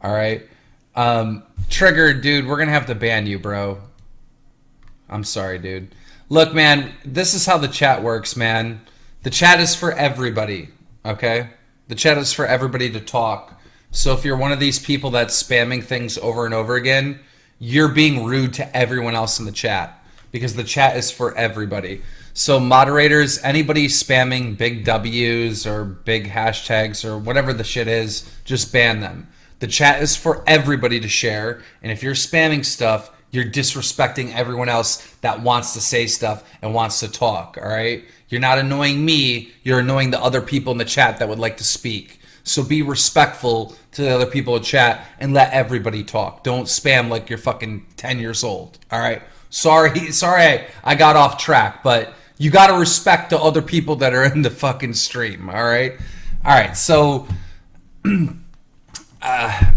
All right. Trigger, dude, we're going to have to ban you, bro. I'm sorry, dude. Look, man, this is how the chat works, man. The chat is for everybody, okay? The chat is for everybody to talk. So if you're one of these people that's spamming things over and over again, you're being rude to everyone else in the chat because the chat is for everybody. So moderators, anybody spamming big W's or big hashtags or whatever the shit is, just ban them. The chat is for everybody to share, and if you're spamming stuff, you're disrespecting everyone else that wants to say stuff and wants to talk, all right? You're not annoying me, you're annoying the other people in the chat that would like to speak. So be respectful to the other people in chat and let everybody talk. Don't spam like you're fucking 10 years old, all right? Sorry I got off track, but you got to respect the other people that are in the fucking stream, all right? All right, so...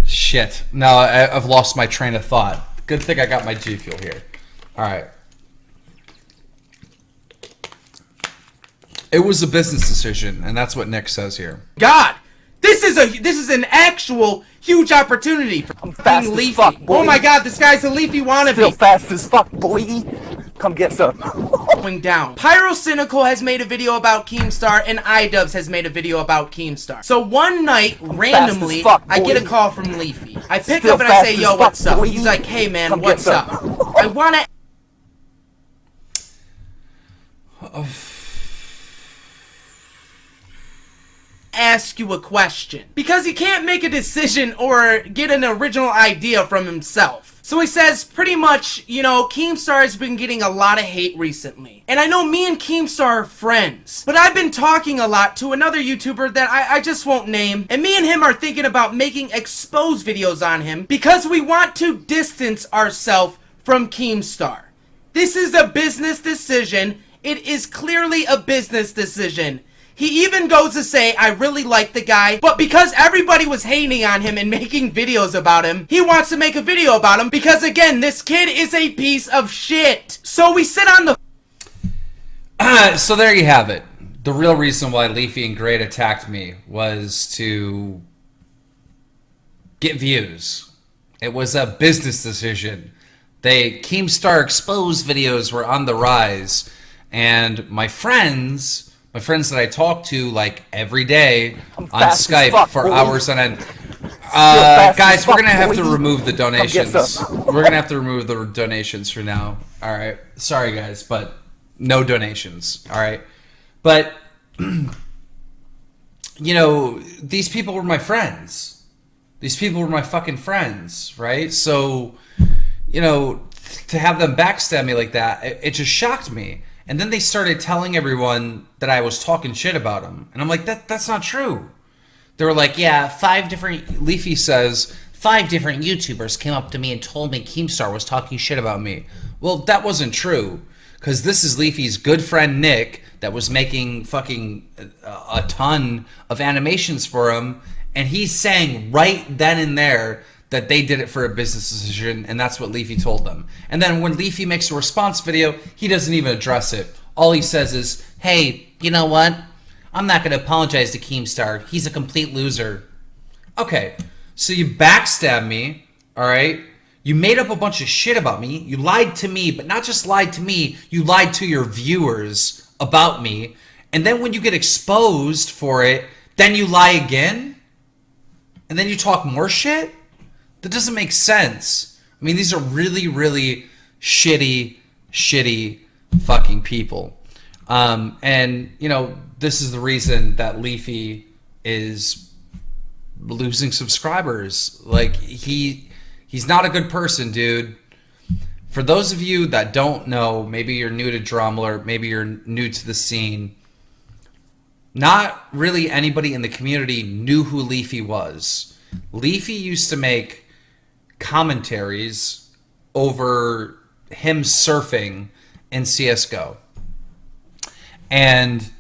shit. No, I've lost my train of thought. Good thing I got my G Fuel here. All right. It was a business decision, and that's what Nick says here. God, this is an actual huge opportunity for fast Leafy. as fuck, boy. Oh my God, this guy's a Leafy wannabe. Still fast as fuck, boy. Come get some. Going down. Pyrocynical has made a video about Keemstar, and iDubbbz has made a video about Keemstar. So one night, randomly, fuck, I get a boy. call from Leafy. I pick Still up and I say, fast yo, as what's fuck, up? boy. He's like, hey man, Come what's get up? some. I wanna ask you a question. Because he can't make a decision or get an original idea from himself. So he says, pretty much, you know, Keemstar has been getting a lot of hate recently. And I know me and Keemstar are friends. But I've been talking a lot to another YouTuber that I just won't name. And me and him are thinking about making expose videos on him because we want to distance ourselves from Keemstar. This is a business decision. It is clearly a business decision. He even goes to say, I really like the guy, but because everybody was hating on him and making videos about him, he wants to make a video about him because, again, this kid is a piece of shit. So we sit on the... So there you have it. The real reason why Leafy and Grade attacked me was to get views. It was a business decision. Keemstar Expose videos were on the rise, and my friends that I talk to like every day on Skype for hours on end. Guys, we're gonna have to remove the donations. We're gonna have to remove the donations for now. All right, sorry guys, but no donations. All right, but you know, these people were my friends. These people were my fucking friends, right? So, you know, to have them backstab me like that, it just shocked me. And then they started telling everyone that I was talking shit about them. And I'm like, that's not true. They were like, yeah, Leafy says, 5 different YouTubers came up to me and told me Keemstar was talking shit about me. Well, that wasn't true. Because this is Leafy's good friend Nick that was making fucking a ton of animations for him. And he's saying right then and there that they did it for a business decision, and that's what Leafy told them. And then when Leafy makes a response video, he doesn't even address it. All he says is, hey, you know what? I'm not going to apologize to Keemstar. He's a complete loser. Okay, so you backstab me, all right? You made up a bunch of shit about me. You lied to me, but not just lied to me. You lied to your viewers about me. And then when you get exposed for it, then you lie again? And then you talk more shit? That doesn't make sense. I mean, these are really, really shitty fucking people. And, you know, this is the reason that Leafy is losing subscribers. Like, he's not a good person, dude. For those of you that don't know, maybe you're new to Drumler, maybe you're new to the scene, not really anybody in the community knew who Leafy was. Leafy used to make commentaries over him surfing in CSGO. And,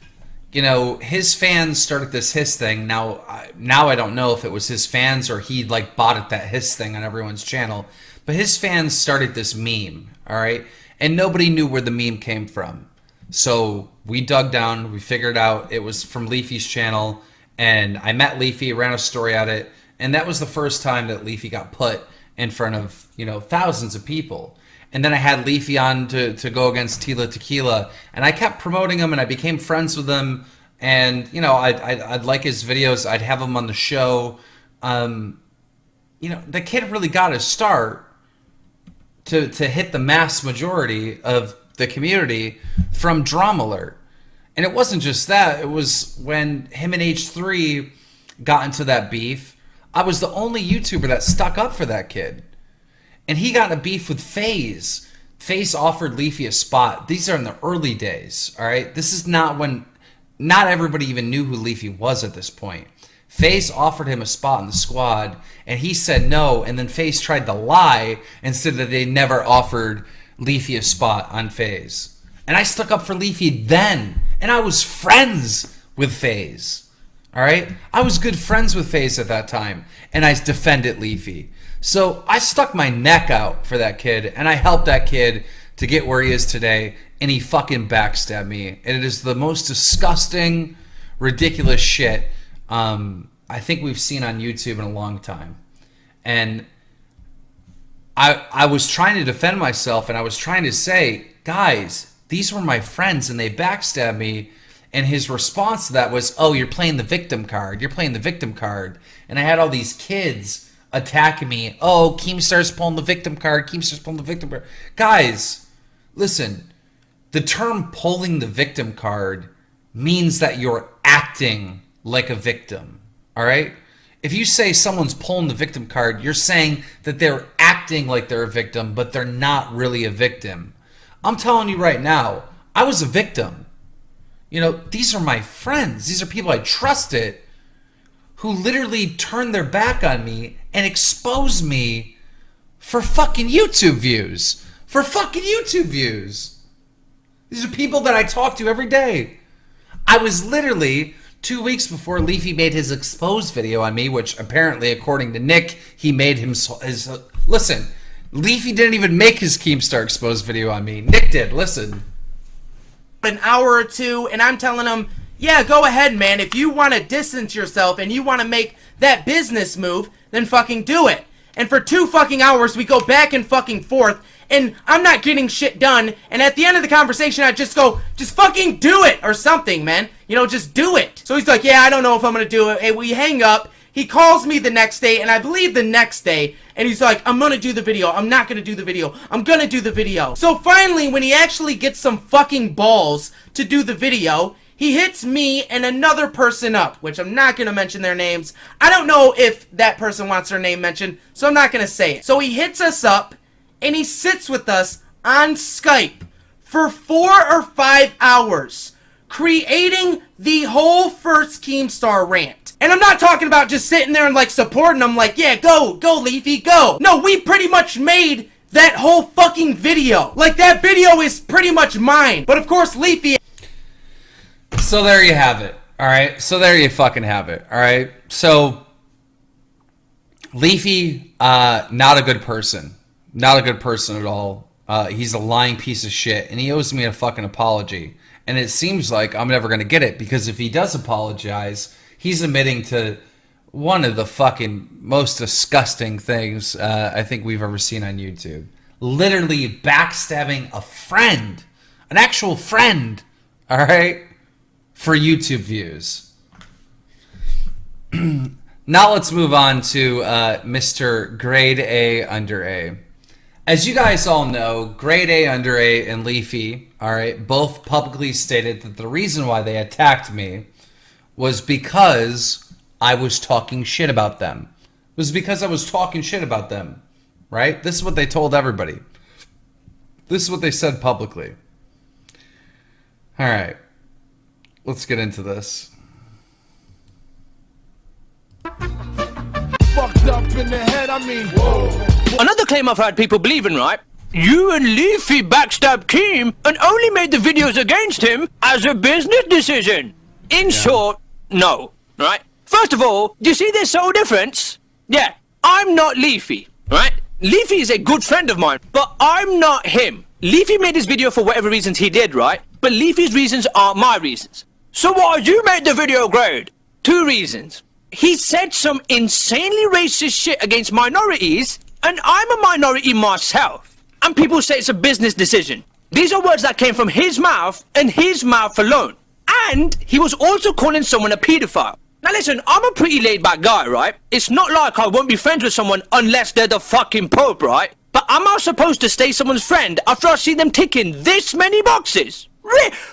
you know, his fans started this his thing. Now I don't know if it was his fans or he like bought that his thing on everyone's channel. But his fans started this meme, all right? And nobody knew where the meme came from. So we dug down, we figured out it was from Leafy's channel, and I met Leafy, ran a story at it, And that was the first time that Leafy got put in front of, you know, thousands of people. And then I had Leafy on to go against Tila Tequila, and I kept promoting him, and I became friends with him. And, you know, I'd like his videos. I'd have him on the show. You know, the kid really got his start to hit the mass majority of the community from Drama Alert. And it wasn't just that. It was when him and H3 got into that beef, I was the only YouTuber that stuck up for that kid. And he got in a beef with FaZe. FaZe offered Leafy a spot. These are in the early days, all right? This is not when, not everybody even knew who Leafy was at this point. FaZe offered him a spot in the squad, and he said no, and then FaZe tried to lie and said that they never offered Leafy a spot on FaZe. And I stuck up for Leafy then, and I was friends with FaZe, all right? I was good friends with FaZe at that time, and I defended Leafy. So I stuck my neck out for that kid, and I helped that kid to get where he is today, and he fucking backstabbed me. And it is the most disgusting, ridiculous shit I think we've seen on YouTube in a long time. And I was trying to defend myself, and I was trying to say, guys, these were my friends, and they backstabbed me. And his response to that was, oh, you're playing the victim card. You're playing the victim card. And I had all these kids attacking me. Oh, Keemstars pulling the victim card. Keemstars pulling the victim card. Guys, listen. The term pulling the victim card means that you're acting like a victim. All right? If you say someone's pulling the victim card, you're saying that they're acting like they're a victim, but they're not really a victim. I'm telling you right now, I was a victim. You know, these are my friends. These are people I trusted who literally turned their back on me and exposed me for fucking YouTube views. For fucking YouTube views. These are people that I talk to every day. I was literally 2 weeks before Leafy made his exposed video on me, which apparently, according to Nick, he made his listen, Leafy didn't even make his Keemstar exposed video on me. Nick did. Listen. An hour or two, and I'm telling him, yeah, go ahead, man. If you want to distance yourself and you want to make that business move, then fucking do it. And for 2 fucking hours, we go back and fucking forth, and I'm not getting shit done. And at the end of the conversation, I just go, just fucking do it or something, man. You know, just do it. So he's like, yeah, I don't know if I'm gonna do it. Hey, we hang up. He calls me the next day, and I believe the next day, and he's like, I'm gonna do the video. I'm not gonna do the video. I'm gonna do the video. So finally, when he actually gets some fucking balls to do the video, he hits me and another person up, which I'm not gonna mention their names. I don't know if that person wants their name mentioned, so I'm not gonna say it. So he hits us up, and he sits with us on Skype for 4 or 5 hours, creating the whole first Keemstar rant. And I'm not talking about just sitting there and like supporting him like, yeah, go Leafy, go. No, we pretty much made that whole fucking video. Like, that video is pretty much mine. But of course, Leafy... So there you have it. All right. So there you fucking have it. All right. So Leafy, not a good person. Not a good person at all. He's a lying piece of shit, and he owes me a fucking apology. And it seems like I'm never going to get it, because if he does apologize, he's admitting to one of the fucking most disgusting things I think we've ever seen on YouTube. Literally backstabbing a friend, an actual friend, all right, for YouTube views. Now let's move on to Mr. GradeAUnderA. As you guys all know, GradeAUnderA and Leafy, all right, both publicly stated that the reason why they attacked me was because I was talking shit about them. It was because I was talking shit about them, right? This is what they told everybody. This is what they said publicly. All right, let's get into this. Fucked up in the head, I mean, whoa. Another claim I've had people believing, right? You and Leafy backstabbed Keem and only made the videos against him as a business decision. In short, no, right? First of all, do you see there's so difference? Yeah, I'm not Leafy, right? Leafy is a good friend of mine, but I'm not him. Leafy made his video for whatever reasons he did, right? But Leafy's reasons aren't my reasons. So why you made the video, Grade? 2 reasons. He said some insanely racist shit against minorities, and I'm a minority myself. And people say it's a business decision. These are words that came from his mouth, and his mouth alone. And he was also calling someone a pedophile. Now listen, I'm a pretty laid-back guy, right? It's not like I won't be friends with someone unless they're the fucking Pope, right? But am I supposed to stay someone's friend after I see them ticking this many boxes?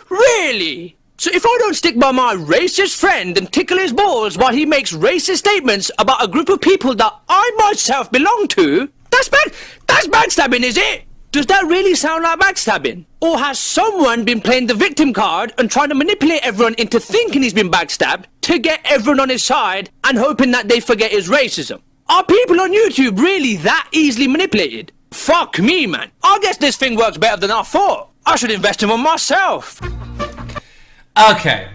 Really? So if I don't stick by my racist friend and tickle his balls while he makes racist statements about a group of people that I myself belong to, that's backstabbing, is it? Does that really sound like backstabbing? Or has someone been playing the victim card and trying to manipulate everyone into thinking he's been backstabbed to get everyone on his side and hoping that they forget his racism? Are people on YouTube really that easily manipulated? Fuck me, man. I guess this thing works better than I thought. I should invest in one myself. Okay.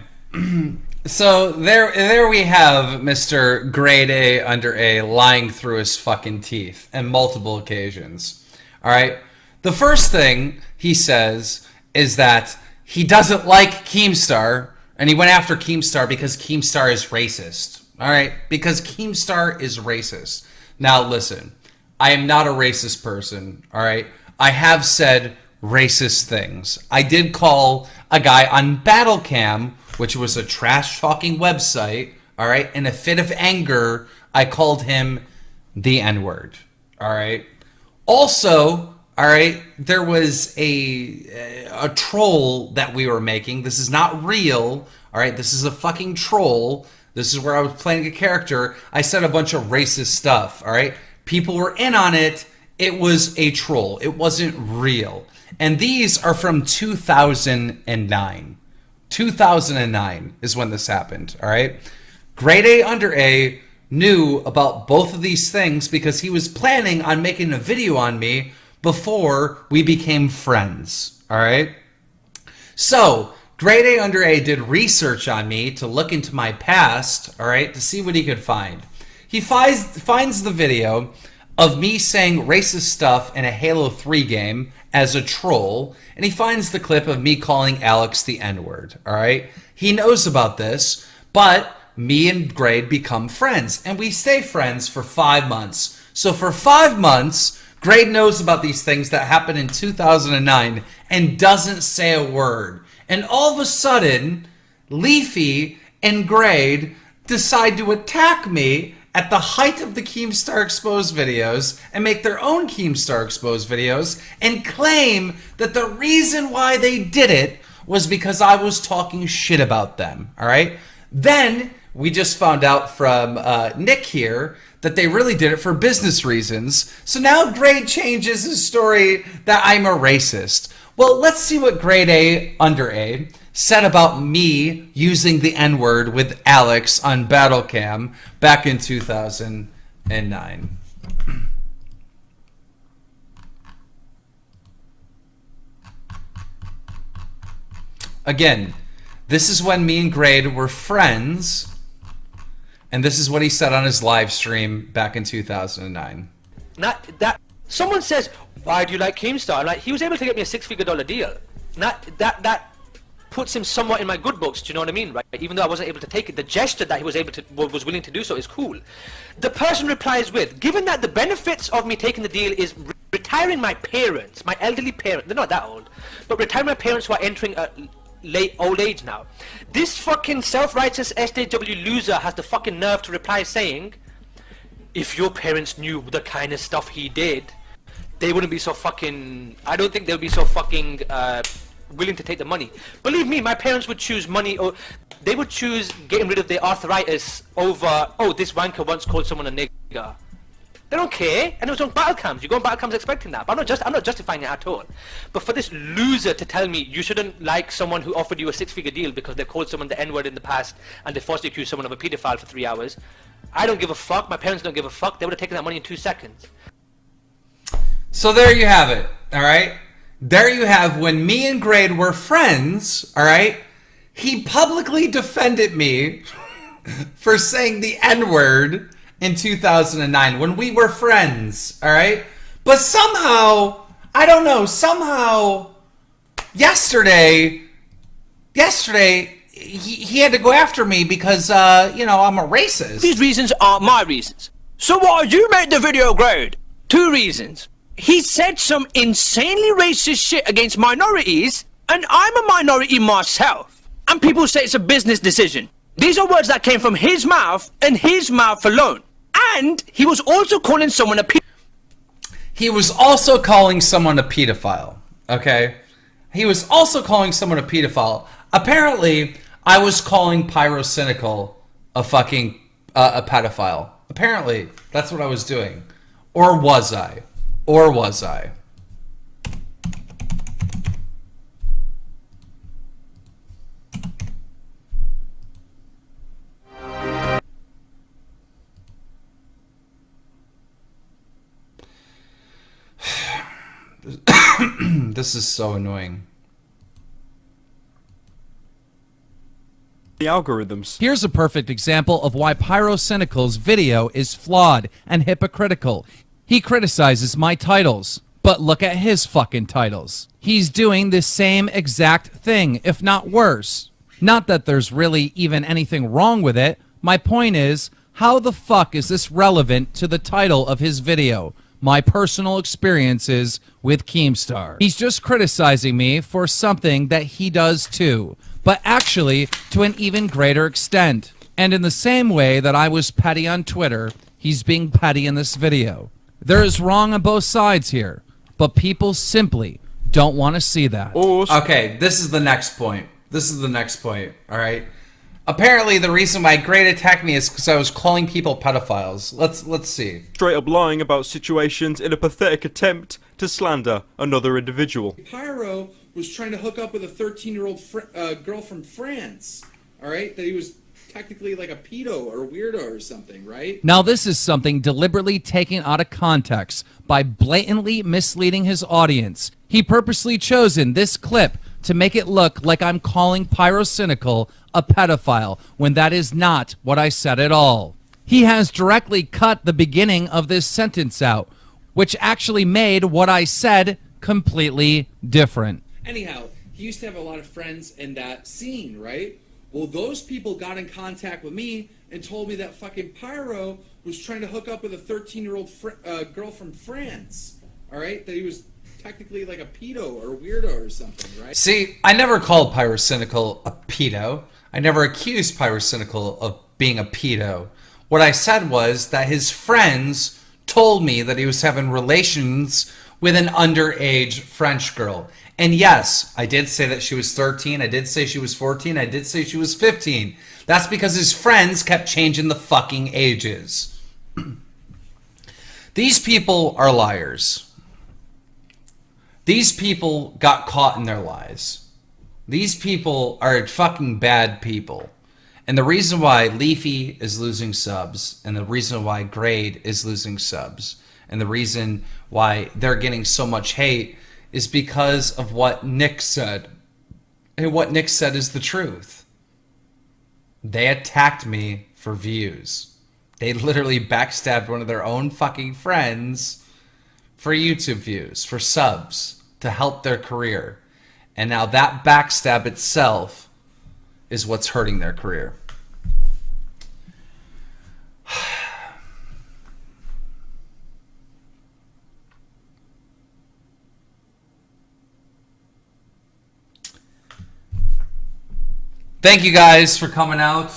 So there we have Mr. Grade A under A lying through his fucking teeth on multiple occasions. All right. The first thing he says is that he doesn't like Keemstar, and he went after Keemstar because Keemstar is racist. All right. Because Keemstar is racist. Now listen, I am not a racist person. All right. I have said racist things. I did call a guy on Battlecam, which was a trash talking website, all right, in a fit of anger, I called him the N-word, all right. Also, all right, there was a troll that we were making. This is not real, all right. This is a fucking troll. This is where I was playing a character. I said a bunch of racist stuff, all right. People were in on it. It was a troll. It wasn't real. And these are from 2009. 2009 is when this happened, all right? Grade A under A knew about both of these things because he was planning on making a video on me before we became friends, all right? So, Grade A under A did research on me to look into my past, all right, to see what he could find. He finds the video of me saying racist stuff in a Halo 3 game as a troll, and he finds the clip of me calling Alex the N-word, all right? He knows about this, but me and Grade become friends, and we stay friends for 5 months. So for 5 months, Grade knows about these things that happened in 2009 and doesn't say a word. And all of a sudden, Leafy and Grade decide to attack me at the height of the Keemstar Exposed videos and make their own Keemstar Exposed videos and claim that the reason why they did it was because I was talking shit about them, all right? Then we just found out from Nick here that they really did it for business reasons. So now Grade changes his story that I'm a racist. Well, let's see what Grade A under A said about me using the N-word with Alex on Battlecam back in 2009. Again, this is when me and Grade were friends, and this is what he said on his live stream back in 2009. Not that someone says, "Why do you like Keemstar?" Like, he was able to get me a $6-figure deal. Not that puts him somewhat in my good books. Do you know what I mean? Right? Even though I wasn't able to take it, the gesture that he was willing to do so is cool. The person replies with, "Given that the benefits of me taking the deal is retiring my parents, my elderly parents, they're not that old, but retiring my parents who are entering late old age now. This fucking self-righteous SJW loser has the fucking nerve to reply saying, if your parents knew the kind of stuff he did, they wouldn't be so fucking, I don't think they'll be so fucking willing to take the money. Believe me, my parents would choose money, or they would choose getting rid of their arthritis over, oh, this wanker once called someone a nigger. They don't care, and it was on battle cams. You go on battle cams expecting that. But I'm not justifying it at all. But for this loser to tell me you shouldn't like someone who offered you a six-figure deal because they called someone the N-word in the past and they falsely accused someone of a pedophile for 3 hours, I don't give a fuck. My parents don't give a fuck. They would have taken that money in 2 seconds. So there you have it, all right? There you have when me and Grade were friends, all right? He publicly defended me for saying the N-word in 2009 when we were friends, all right? But somehow, I don't know, somehow yesterday he had to go after me because, you know, I'm a racist. These reasons aren't my reasons. So why you made the video, Grade? 2 reasons. He said some insanely racist shit against minorities, and I'm a minority myself. And people say it's a business decision. These are words that came from his mouth, and his mouth alone. And he was also calling someone a He was also calling someone a pedophile, okay? He was also calling someone a pedophile. Apparently, I was calling Pyrocynical a fucking a pedophile. Apparently, that's what I was doing. Or was I? Or was I? This is so annoying. The algorithms. Here's a perfect example of why Pyrocynical's video is flawed and hypocritical. He criticizes my titles, but look at his fucking titles. He's doing the same exact thing, if not worse. Not that there's really even anything wrong with it. My point is, how the fuck is this relevant to the title of his video? My personal experiences with Keemstar. He's just criticizing me for something that he does too, but actually to an even greater extent. And in the same way that I was petty on Twitter, he's being petty in this video. There is wrong on both sides here, but people simply don't want to see that. Okay, this is the next point. This is the next point, all right? Apparently, the reason why Grade attacked me is because I was calling people pedophiles. Let's see. Straight up lying about situations in a pathetic attempt to slander another individual. Pyro was trying to hook up with a 13-year-old girl from France, all right? That he was technically like a pedo or weirdo or something, right? Now this is something deliberately taken out of context by blatantly misleading his audience. He purposely chosen this clip to make it look like I'm calling Pyrocynical a pedophile when that is not what I said at all. He has directly cut the beginning of this sentence out, which actually made what I said completely different. Anyhow, he used to have a lot of friends in that scene, right? Well, those people got in contact with me and told me that fucking Pyro was trying to hook up with a 13-year-old girl from France, all right? That he was technically like a pedo or weirdo or something, right? See, I never called Pyrocynical a pedo. I never accused Pyrocynical of being a pedo. What I said was that his friends told me that he was having relations with an underage French girl. And yes, I did say that she was 13. I did say she was 14. I did say she was 15. That's because his friends kept changing the fucking ages. These people are liars. These people got caught in their lies. These people are fucking bad people. And the reason why Leafy is losing subs, and the reason why Grade is losing subs, and the reason why they're getting so much hate is because of what Nick said. And what Nick said is the truth. They attacked me for views. They literally backstabbed one of their own fucking friends for YouTube views, for subs, to help their career. And now that backstab itself is what's hurting their career. Thank you guys for coming out.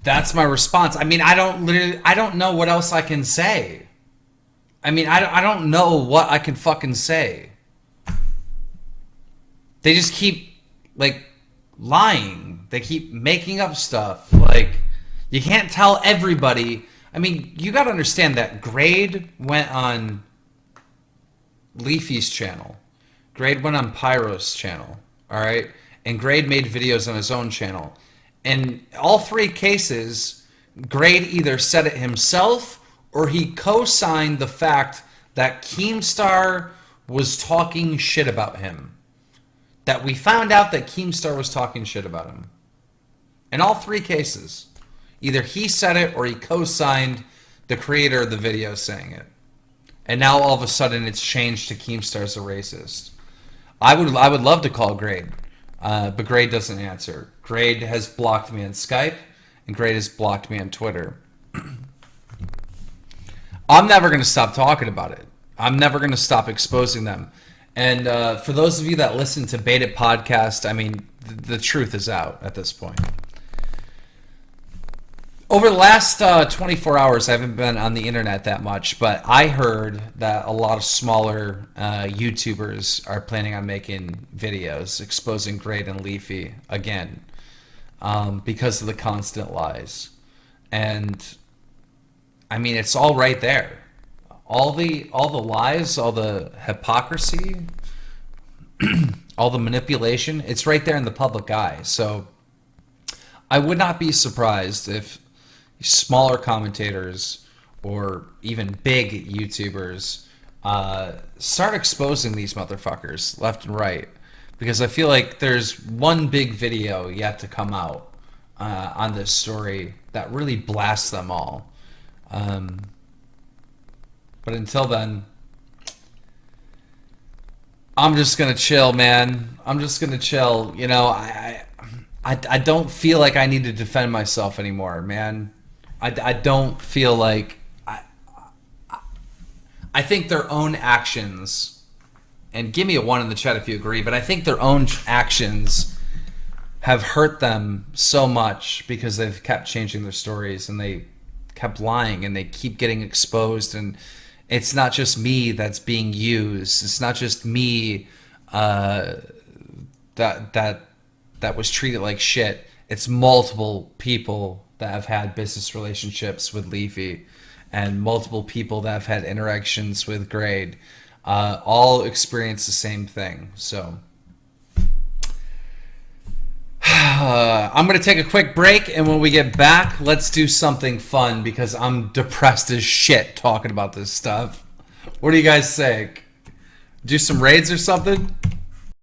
That's my response. I mean, I don't know what else I can say. I mean, I don't know what I can fucking say. They just keep, like, lying. They keep making up stuff. Like, you can't tell everybody. I mean, you gotta understand that Grade went on Leafy's channel. Grade went on Pyro's channel. Alright? And Grade made videos on his own channel. In all 3 cases, Grade either said it himself or he co-signed the fact that Keemstar was talking shit about him. That we found out that Keemstar was talking shit about him. In all 3 cases. Either he said it or he co-signed the creator of the video saying it. And now all of a sudden it's changed to Keemstar's a racist. I would love to call Grade. but Grade doesn't answer. Grade has blocked me on Skype, and Grade has blocked me on Twitter. I'm never going to stop talking about it. I'm never going to stop exposing them. And for those of you that listen to Bait It Podcast, I mean, the truth is out at this point. Over the last 24 hours, I haven't been on the internet that much, but I heard that a lot of smaller YouTubers are planning on making videos exposing Grade and Leafy again because of the constant lies. And I mean, it's all right there. All the lies, all the hypocrisy, all the manipulation, it's right there in the public eye. So I would not be surprised if smaller commentators or even big YouTubers start exposing these motherfuckers left and right, because I feel like there's one big video yet to come out on this story that really blasts them all. But until then, I'm just gonna chill, man. I'm just gonna chill. You know, I don't feel like I need to defend myself anymore, man. I don't feel like I think their own actions, and give me a 1 in the chat if you agree, but I think their own actions have hurt them so much because they've kept changing their stories and they kept lying and they keep getting exposed. And it's not just me that's being used. It's not just me that was treated like shit. It's multiple people that have had business relationships with Leafy and multiple people that have had interactions with Grade. All experience the same thing. So I'm going to take a quick break, and when we get back, let's do something fun because I'm depressed as shit talking about this stuff. What do you guys think? Do some raids or something?